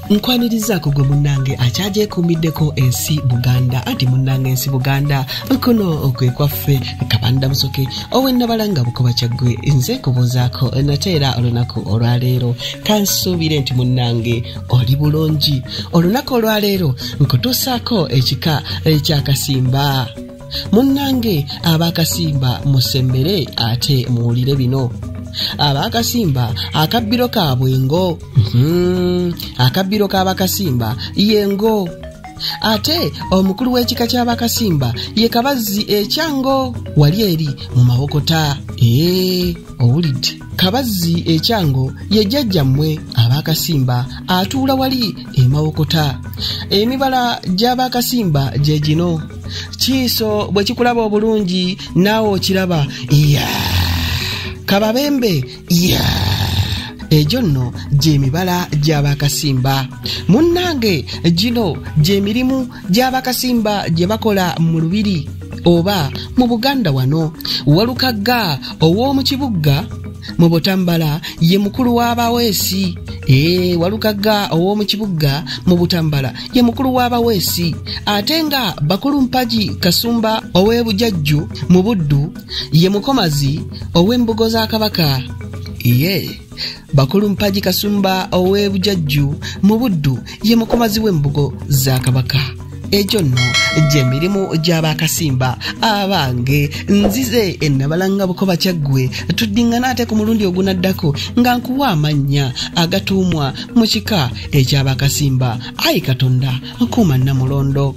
nkwanirizaako gwe munnange akyagyekuumiddeko ensi Buganda anti munnange ensi Buganda nkono okwekwaffe Kabanda Musoke owennabalanga Bukoba Kyaggwe nze kubuuzaako nateera olunaku olwaleero kansuubire nti munnange oli bulungi. Olunaku olwaleero nkutuusaako ekika eky'Akasimba. Munnange ab'Akasimba musembere ate muwulire bino. Ab'Akasimba akabbiro kaabwe ngo akabbiro k'Abakasimba yengo. Ate omukulu w'ekika ky'Abakasimba ye Kabazzi ekyango wali eri mu Mawokota. Owulidde Kabazzi ekyango ye jjajjammwe Ab'Akasimba atuula wali e Mawokota. Emibala gy'Ab'Akasimba gye gino. Kiiso bwe kikulaba obulungi naawe okiraba Kababembe ejo nno gy'emibala gy'Abakasimba. Munnange gino gy'emirimu gy'Abakasimba gye bakola mu lubiri oba mu Buganda wano. Walukagga ow'omu Kibugga mu Butambala ye mukulu w'abaweesi. Walukagga ow'omu Kibugga mu Butambala ye mukulu w'abaweesi. Ate nga bakulu mpagi Kasumba ow'ebujajju mu Buddu ye mukomazi ow'embugo za Kabaka. Bakulu mpagi Kasumba ow'ebujajju mu Buddu ye mukomazi w'embugo za Kabaka. Ejo nno gy'emirimu gy'Abakasimba abange. Nzize ennabalanga Bukoba Kyaggwe tuddingana ate ku mulundi ogunaddako nga nkuwa amannya agatuumwa mu kika eky'Abakasimba. Ayi Katonda nkuuma Namulondo.